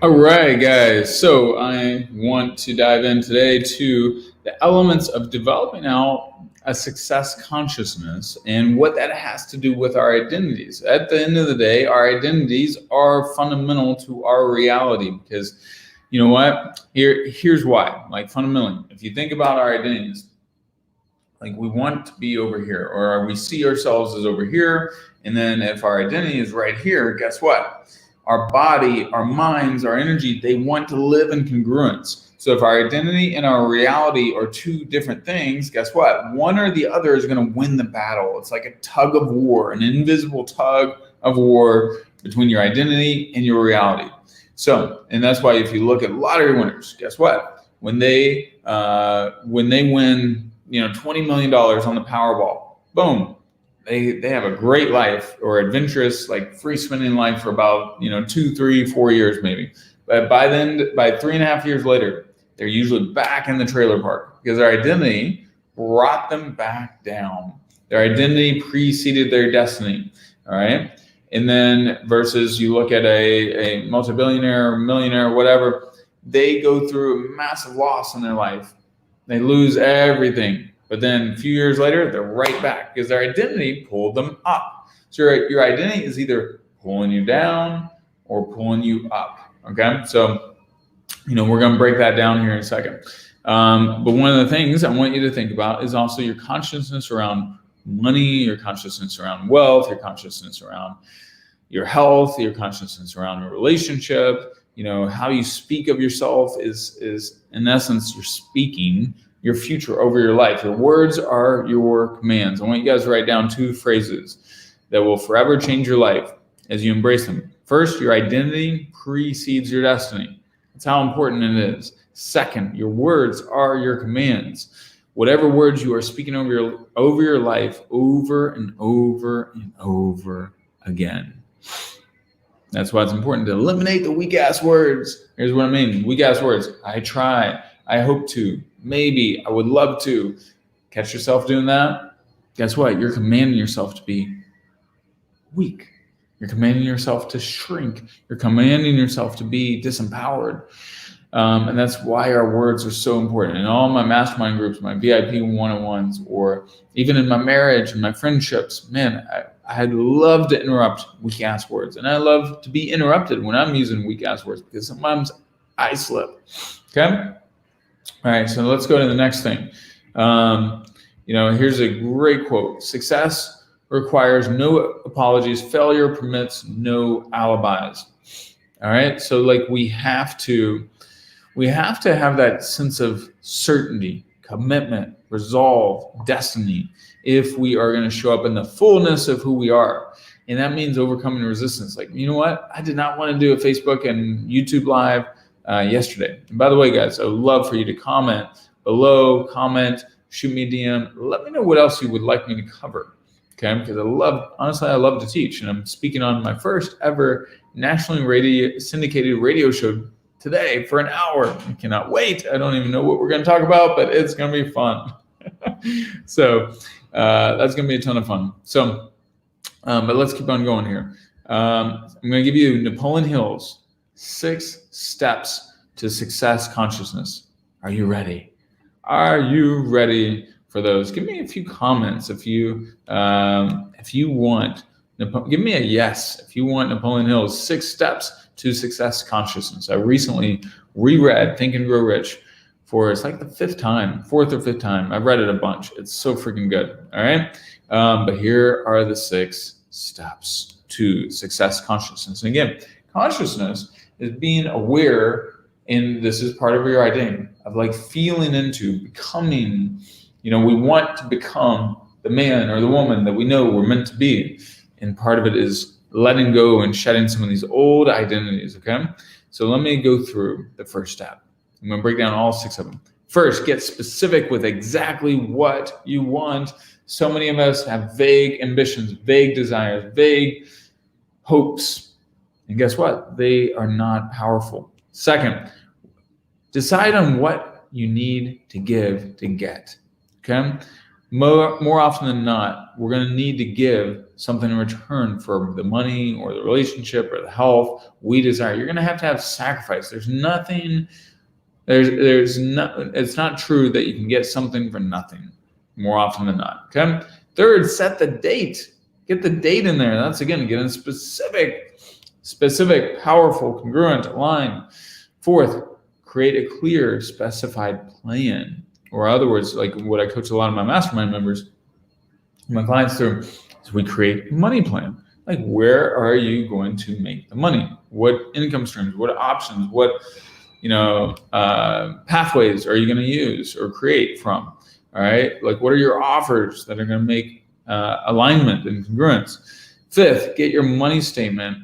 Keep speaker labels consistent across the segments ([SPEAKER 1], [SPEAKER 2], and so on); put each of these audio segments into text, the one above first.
[SPEAKER 1] All right, guys. So I want to dive in today to the elements of developing out a success consciousness and what that has to do with our identities. At the end of the day, our identities are fundamental to our reality because you know what? Here's why. Like fundamentally, if you think about our identities, like we want to be over here, or we see ourselves as over here, and then if our identity is right here, guess what? Our body, our minds, our energy, they want to live in congruence. So if our identity and our reality are two different things, guess what? One or the other is going to win the battle. It's like a tug of war, an invisible tug of war between your identity and your reality. So, and that's why if you look at lottery winners, guess what? When they win, $20 million on the Powerball, boom, they have a great life or adventurous, like free spending life for about 2, 3, 4 years maybe. But by 3.5 years later, they're usually back in the trailer park because their identity brought them back down. Their identity preceded their destiny. All right. And then versus you look at a multi-billionaire or millionaire or whatever, they go through a massive loss in their life. They lose everything. But then a few years later, they're right back because their identity pulled them up. So your identity is either pulling you down or pulling you up. Okay. So, we're going to break that down here in a second. But one of the things I want you to think about is also your consciousness around money, your consciousness around wealth, your consciousness around your health, your consciousness around your relationship. How you speak of yourself is in essence, you're speaking your future over your life. Your words are your commands. I want you guys to write down 2 phrases that will forever change your life as you embrace them. First, your identity precedes your destiny. That's how important it is. Second, your words are your commands. Whatever words you are speaking over your life over and over and over again. That's why it's important to eliminate the weak-ass words. Here's what I mean. Weak-ass words. I try. I hope to. Maybe. I would love to. Catch yourself doing that. Guess what? You're commanding yourself to be weak. You're commanding yourself to shrink. You're commanding yourself to be disempowered. And that's why our words are so important. In all my mastermind groups, my VIP one-on-ones, or even in my marriage and my friendships, man, I'd love to interrupt weak-ass words. And I love to be interrupted when I'm using weak-ass words because sometimes I slip. Okay? All right, so let's go to the next thing. Here's a great quote. Success requires no apologies. Failure permits no alibis. All right, so we have to have that sense of certainty, commitment, resolve, destiny, if we are going to show up in the fullness of who we are. And that means overcoming resistance. You know what? I did not want to do a Facebook and YouTube Live yesterday. And by the way, guys, I would love for you to comment below, shoot me a DM. Let me know what else you would like me to cover. Okay, because I love to teach. And I'm speaking on my first ever nationally syndicated radio show today for an hour. I cannot wait. I don't even know what we're going to talk about, but it's going to be fun. So that's going to be a ton of fun. So, but let's keep on going here. I'm going to give you Napoleon Hill's 6 steps to success consciousness. Are you ready? Are you ready for those? Give me a few comments if you want. Give me a yes if you want Napoleon Hill's 6 steps to success consciousness. I recently reread Think and Grow Rich it's like the 4th or 5th time. I've read it a bunch. It's so freaking good. All right. But here are the 6 steps to success consciousness. And again, consciousness is being aware, and this is part of your identity of feeling into becoming, we want to become the man or the woman that we know we're meant to be. And part of it is letting go and shedding some of these old identities, okay? So let me go through the first step. I'm going to break down all 6 of them. First, get specific with exactly what you want. So many of us have vague ambitions, vague desires, vague hopes. And guess what? They are not powerful. Second, decide on what you need to give to get, okay? More often than not, we're going to need to give something in return for the money or the relationship or the health we desire. You're going to have sacrifice. There's nothing, it's not true that you can get something for nothing more often than not. Okay. Third, set the date. Get the date in there. That's again, getting specific, powerful, congruent, aligned. Fourth, create a clear, specified plan. Or in other words, like what I coach a lot of my mastermind members, my clients through, is we create a money plan. Like, where are you going to make the money? What income streams? What options? What pathways are you going to use or create from? All right, like what are your offers that are going to make alignment and congruence? Fifth, get your money statement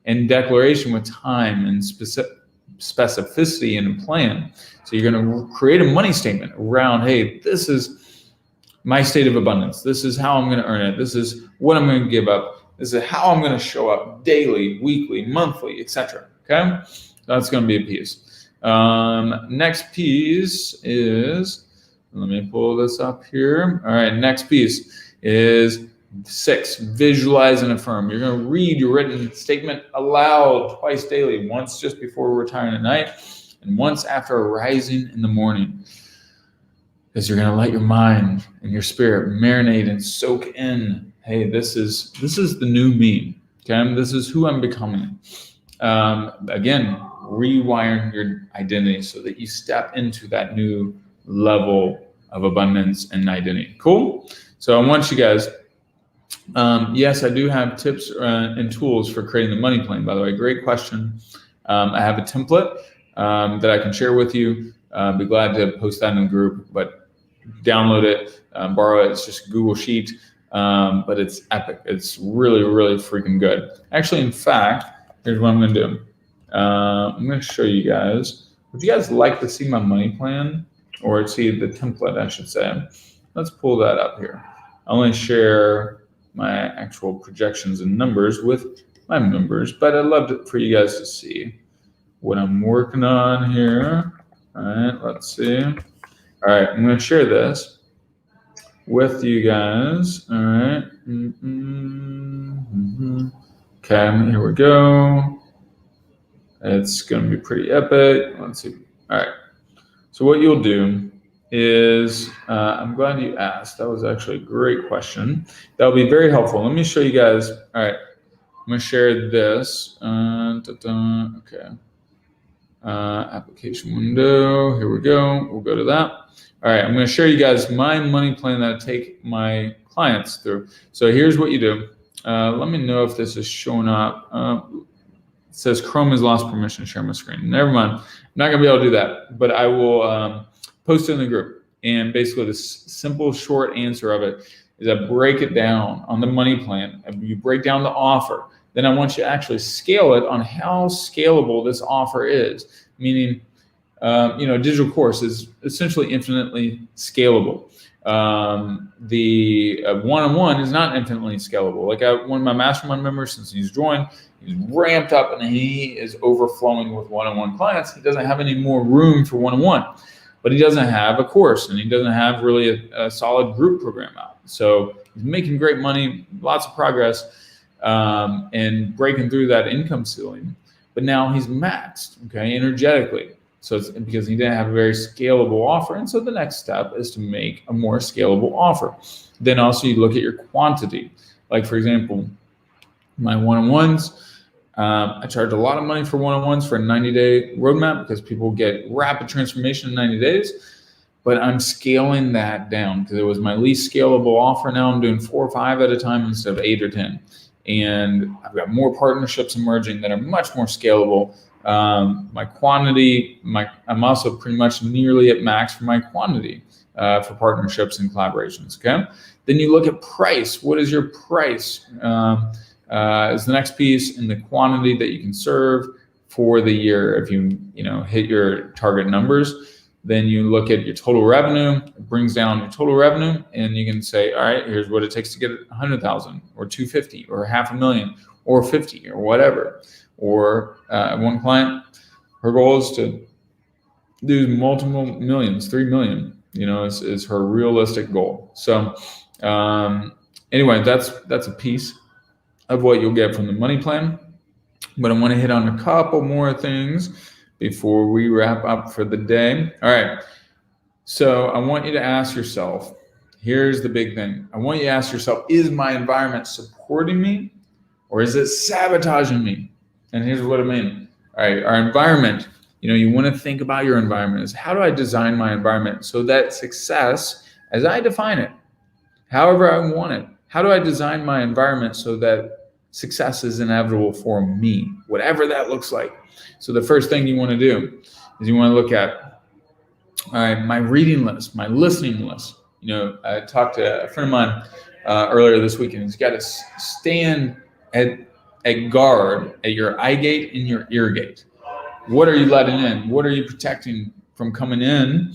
[SPEAKER 1] and declaration with time and specificity in a plan. So you're going to create a money statement around, hey, this is my state of abundance. This is how I'm going to earn it. This is what I'm going to give up. This is how I'm going to show up daily, weekly, monthly, etc. Okay, that's going to be a piece. Next piece is, let me pull this up here. All right, next piece is 6, visualize and affirm. You're going to read your written statement aloud twice daily, once just before retiring at night and once after arising in the morning. Because you're going to let your mind and your spirit marinate and soak in, hey, this is the new me. Okay, this is who I'm becoming. Again, rewiring your identity so that you step into that new level of abundance and identity. Cool. So I want you guys, yes, I do have tips and tools for creating the money plan, by the way. Great question. I have a template that I can share with you. Be glad to post that in the group, but download it, borrow it. It's just a Google Sheet, but it's epic. It's really, really freaking good. Actually, in fact, here's what I'm going to do. I'm going to show you guys. Would you guys like to see my money plan, or see the template, I should say? Let's pull that up here. I only share my actual projections and numbers with my members, but I'd love for you guys to see what I'm working on here. All right, let's see. All right, I'm going to share this with you guys. All right. Okay, here we go. It's going to be pretty epic. Let's see. All right. So what you'll do is, I'm glad you asked. That was actually a great question. That'll be very helpful. Let me show you guys. All right. I'm going to share this. Okay. Application window. Here we go. We'll go to that. All right. I'm going to show you guys my money plan that I take my clients through. So here's what you do. Let me know if this is showing up. It says Chrome has lost permission to share my screen. Never mind. I'm not going to be able to do that, but I will post it in the group. And basically the simple short answer of it is I break it down on the money plan. You break down the offer. Then I want you to actually scale it on how scalable this offer is. Meaning, a digital course is essentially infinitely scalable. The one-on-one is not infinitely scalable. Like one of my mastermind members, since he's joined, he's ramped up and he is overflowing with one-on-one clients. He doesn't have any more room for one-on-one, but he doesn't have a course and he doesn't have really a solid group program out. So he's making great money, lots of progress, and breaking through that income ceiling. But now he's maxed, okay, energetically. So it's because he didn't have a very scalable offer. And so the next step is to make a more scalable offer. Then also you look at your quantity. Like for example, my one-on-ones, I charge a lot of money for one-on-ones for a 90-day roadmap because people get rapid transformation in 90 days. But I'm scaling that down because it was my least scalable offer. Now I'm doing 4 or 5 at a time instead of 8 or 10. And I've got more partnerships emerging that are much more scalable. My quantity, I'm also pretty much nearly at max for my quantity for partnerships and collaborations. Okay. Then you look at price. What is your price? Is the next piece in the quantity that you can serve for the year. If you hit your target numbers, then you look at your total revenue. It brings down your total revenue, and you can say, all right, here's what it takes to get 100,000 or 250 or $500,000 or 50 or whatever. Or one client, her goal is to do multiple millions, 3 million, is her realistic goal. So Anyway, that's a piece of what you'll get from the money plan. But I want to hit on a couple more things before we wrap up for the day. All right. So I want you to ask yourself, here's the big thing. I want you to ask yourself, is my environment supporting me or is it sabotaging me? And here's what I mean. All right, our environment, you want to think about your environment is how do I design my environment so that success, as I define it, however I want it, how do I design my environment so that success is inevitable for me, whatever that looks like. So the first thing you want to do is you want to look at, all right, my reading list, my listening list. I talked to a friend of mine earlier this week, and he's got to stand at guard at your eye gate and your ear gate. What are you letting in? What are you protecting from coming in,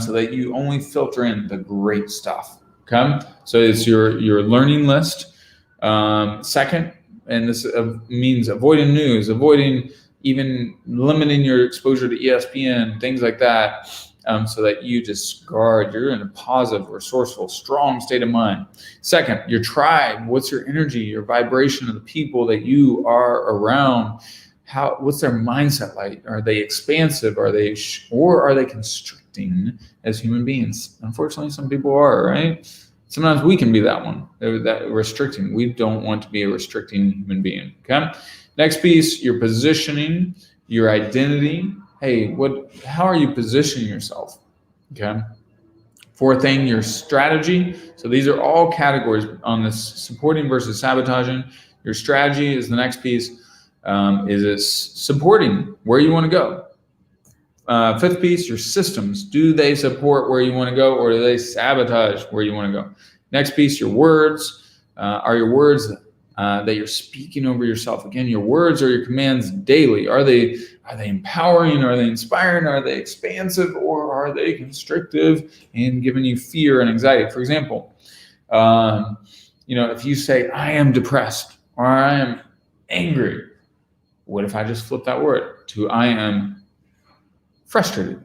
[SPEAKER 1] so that you only filter in the great stuff? Okay, so it's your learning list. Second, and this means avoiding news, avoiding even limiting your exposure to ESPN, things like that, so that you just guard, you're in a positive, resourceful, strong state of mind. Second, your tribe, what's your energy, your vibration of the people that you are around? What's their mindset like? Are they expansive? Or are they constricting as human beings? Unfortunately, some people are, right? Sometimes we can be that one, that restricting. We don't want to be a restricting human being, okay? Next piece, your positioning, your identity. Hey, how are you positioning yourself, okay? Fourth thing, your strategy. So these are all categories on this supporting versus sabotaging. Your strategy is the next piece. Is it supporting where you want to go? Fifth piece, your systems. Do they support where you want to go, or do they sabotage where you want to go? Next piece, your words. Are your words that you're speaking over yourself? Again, your words are your commands daily. Are they empowering? Are they inspiring? Are they expansive? Or are they constrictive and giving you fear and anxiety? For example, if you say, I am depressed or I am angry, what if I just flip that word to I am frustrated,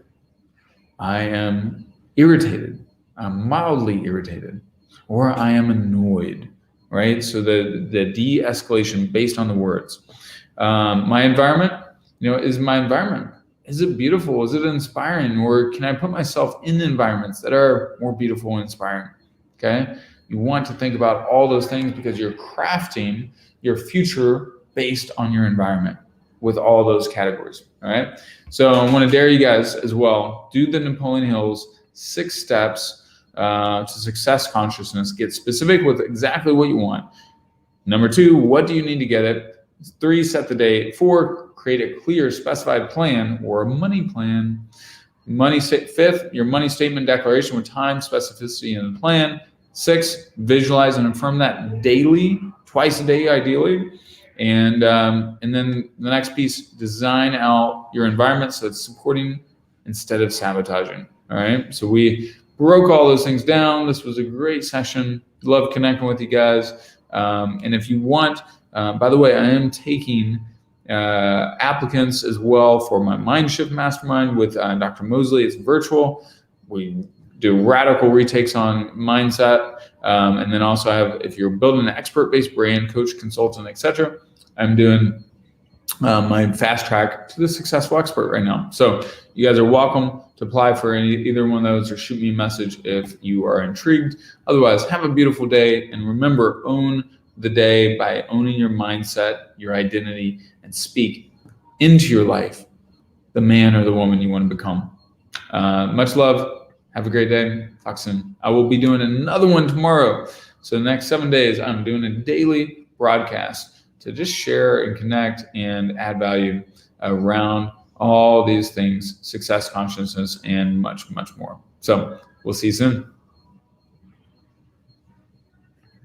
[SPEAKER 1] I am irritated, I'm mildly irritated, or I am annoyed, right? So the de-escalation based on the words. My environment, is my environment, is it beautiful? Is it inspiring? Or can I put myself in environments that are more beautiful and inspiring? Okay. You want to think about all those things because you're crafting your future based on your environment with all those categories. All right. So I want to dare you guys as well, do the Napoleon Hill's 6 steps to success consciousness. Get specific with exactly what you want. Number 2, what do you need to get it? 3, set the date. 4, create a clear specified plan or a money plan. 5th, your money statement declaration with time, specificity in the plan. 6, visualize and affirm that daily, twice a day ideally. And then the next piece, design out your environment so it's supporting instead of sabotaging. All right. So we broke all those things down. This was a great session. Love connecting with you guys. And if you want, by the way, I am taking applicants as well for my Mind Shift Mastermind with Dr. Mosley. It's virtual. We do radical retakes on mindset. And then also if you're building an expert-based brand, coach, consultant, etc., I'm doing my fast track to the successful expert right now. So you guys are welcome to apply for either one of those or shoot me a message if you are intrigued. Otherwise, have a beautiful day. And remember, own the day by owning your mindset, your identity, and speak into your life the man or the woman you want to become. Much love. Have a great day. Talk soon. I will be doing another one tomorrow. So the next 7 days, I'm doing a daily broadcast to just share and connect and add value around all these things, success consciousness, and much, much more. So we'll see you soon.